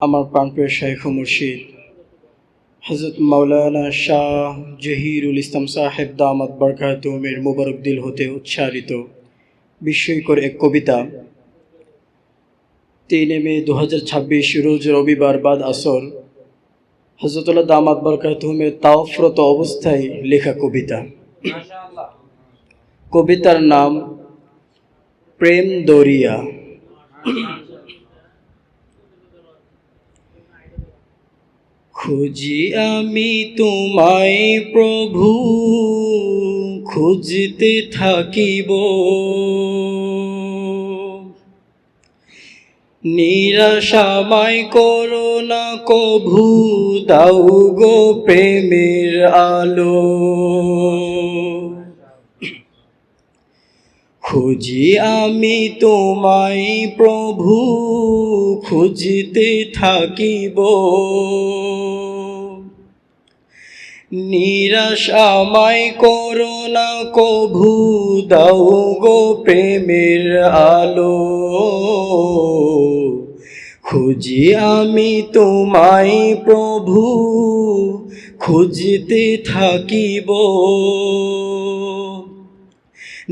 আমার প্রাণপ্রিয় শাইখ ও মুর্শিদ হযরত মাওলানা শাহ জহিরুল ইসলাম সাহেব দামাত বরকাতুহুমের মুবারক দিল হতে উচ্চারিত বিস্ময়কর এক কবিতা। 3 মে 2026 রোজ রবিবার বাদ আসর হযরতুল্লাহ দামাত বরকাতুহুমের তাওফরত অবস্থায় লেখা কবিতা। কবিতার নাম প্রেম দরিয়া। খুঁজি আমি তোমায় প্রভু, খুঁজতে থাকিব, নিরাশাময় করো না কভু, দাও গো প্রেমের আলো। খুঁজি আমি তোমায় প্রভু, খুঁজতে থাকিব, নিরাশাময় করো না কভু, দাও গো প্রেমের আলো। খুঁজি আমি তোমায় প্রভু, খুঁজতে থাকিব,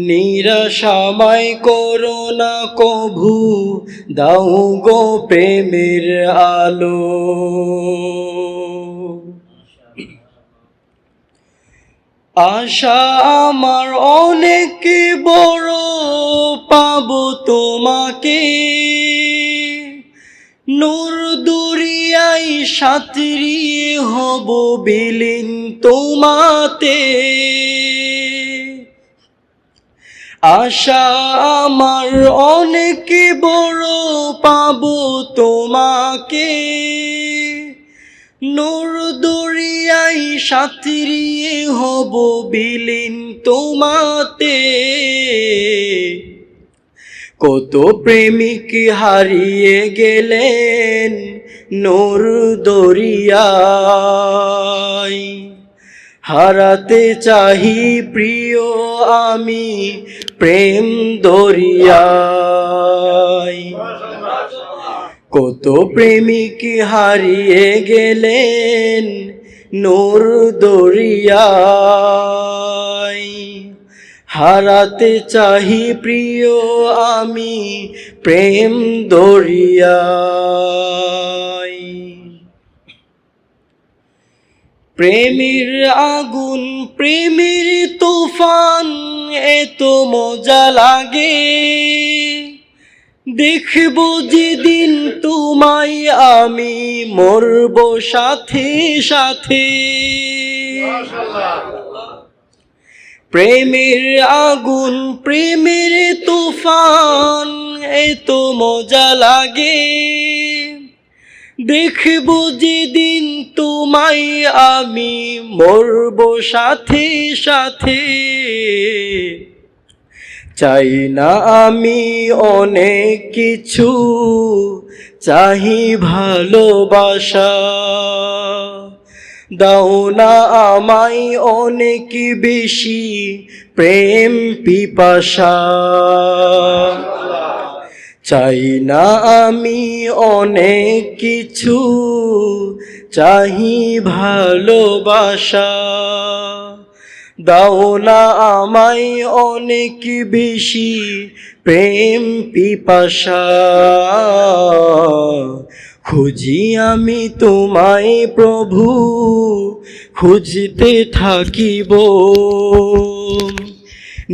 নিরাশাময় করো না কভু, দাও গো প্রেমের আলো। আশা আমার অনেক বড়, পাবো তোমাকে, নূর দরিয়ায় সাঁতরিয়ে হব বিলীন তোমাতে। আশা আমার অনেক বড়, পাবো তোমাকে, নূর দরিয়ায় সাঁতরিয়ে হব বিলীন তোমাতে। কত প্রেমিক হারিয়ে গেলেন নূর দরিয়ায়, হারাতে চাহি প্রিয় আমি প্রেম দরিয়ায়। কত প্রেমিক হারিয়ে গেলেন নূর দরিয়ায়, হারাতে চাহি প্রিয় আমি প্রেম দরিয়ায়। প্রেমের আগুন প্রেমের তুফান এত মজা লাগে, দেখব যেদিন তোমায় আমি মরব সাথে সাথে। প্রেমের আগুন প্রেমের তুফান এত মজা লাগে, দেখব যেদিন তোমায় আমি মরব সাথে সাথে। চাই না আমি অনেক কিছু, চাহি ভালোবাসা, দাও না আমায় অনেক বেশি প্রেম পিপাসা। চাই না আমি অনেক কিছু, চাহি ভালোবাসা, দাও না আমায় অনেক বেশি প্রেম পিপাসা। খুঁজি আমি তোমায় প্রভু, খুঁজতে থাকিব,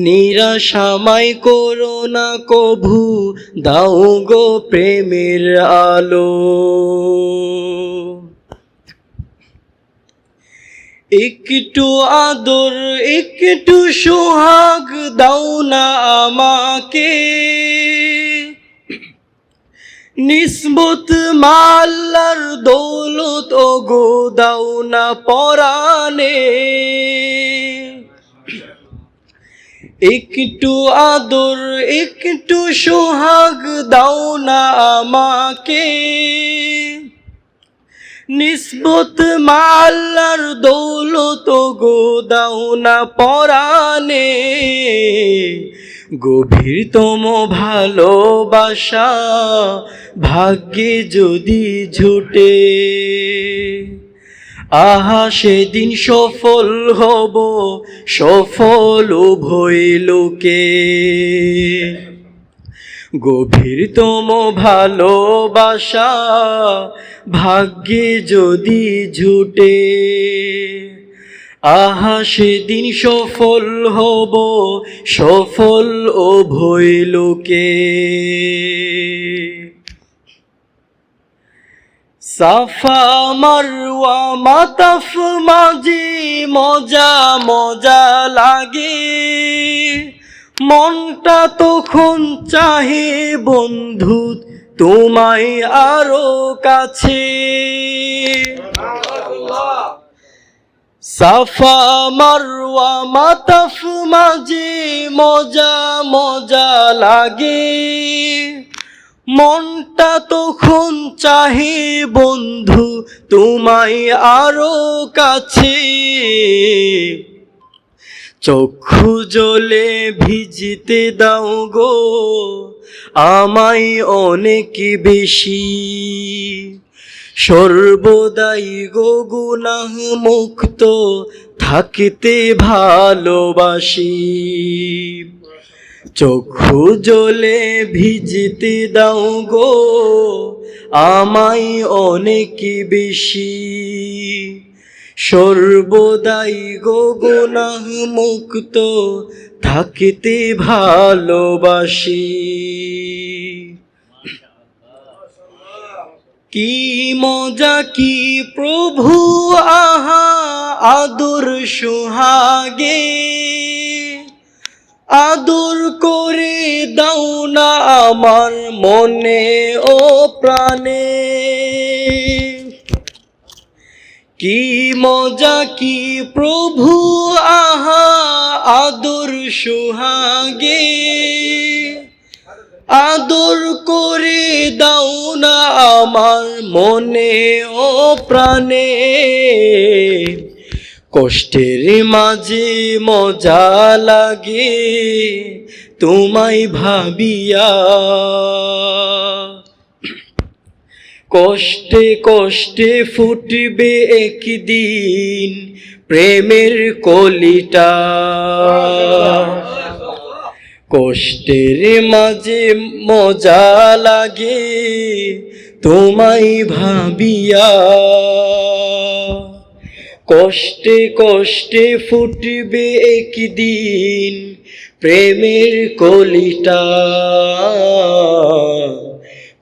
নিরাশাময় করো না কভু, দাও গো প্রেমের আলো। একটু আদর একটু সোহাগ দাও না আমাকে, নিসবত মাল্লার দৌলত গো দাও না পরাণে। একটু আদর একটু সোহাগ দাও না আমাকে, নিসবত মাল্লার দৌলত গো দাও না পরাণে। গভীরতম ভালোবাসা ভাগ্যে যদি ঝুটে, আহা সেদিন সফল হব, সফল উভয় লোকে। গভীরতম ভালোবাসা ভাগ্যে যদি ঝুটে, আহা সেদিন সফল হব, সফল উভয় লোকে। সাফা মারওয়া মাতাফ মাঝে মজা মজা লাগে, মনটা তখন চাহে বন্ধু তোমায় আরো কাছে। সাফা মারওয়া মাতাফ মাঝে মজা মজা লাগে, মনটা তখন চাহে বন্ধু তোমায় আরো কাছে। চক্ষু জলে ভিজিতে দাও গো আমায় অনেক বেশি, সর্বদাই গো গুনাহ মুক্ত থাকতে ভালোবাসি। চক্ষু জলে ভিজিতে দাও গো আমায় অনেক বেশি, সর্বদাই গো গুনাহ মুক্ত থাকতে ভালোবাসি। কি মজা কি প্রভু আহা আদর সোহাগে, আদর করে দাও না আমার মনে ও প্রাণে। কি মজা কি প্রভু আহা আদর সোহাগে, আদর করে দাও না আমার মনে ও প্রাণে। কষ্টের মাঝে মজা লাগে তোমায় ভাবিয়া, কষ্টে কষ্টে ফুটবে একদিন প্রেমের কলিটা। কষ্টের মাঝে মজা লাগে তোমায় ভাবিয়া, কষ্টে কষ্টে ফুটবে একদিন প্রেমের কলিটা।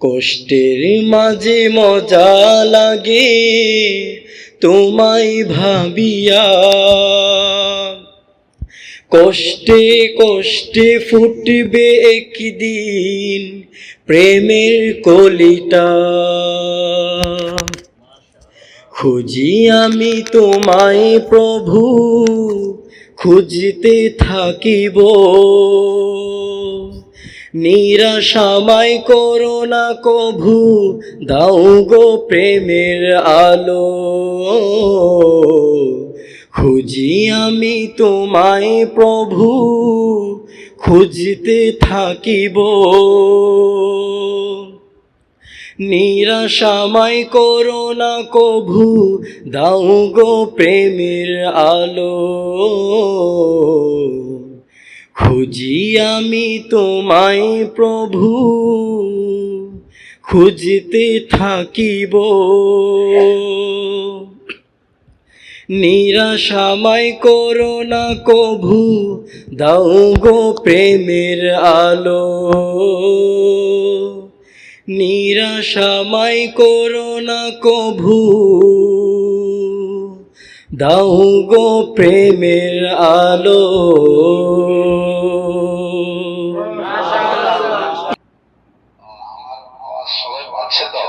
কষ্টের মাঝে মজা লাগে তোমায় ভাবিয়া, কষ্টে কষ্টে ফুটবে একদিন প্রেমের কলিটা। খুঁজি আমি তোমায় প্রভু, খুঁজতে থাকিব, নিরাশামাই করো না কভু, দাও গো প্রেমের আলো। খুঁজি আমি তোমায় প্রভু, খুঁজতে থাকিব, নিরাশামাই করো না কভু, দাও গো প্রেমের আলো। খুঁজি আমি তোমায় প্রভু, খুঁজতে থাকিব, নিরাশামাই করো না কভু, দাও গো প্রেমের আলো। নিরাশামাই করো না কভু, দাও গো প্রেমের আলো। সবাই পাচ্ছে তো?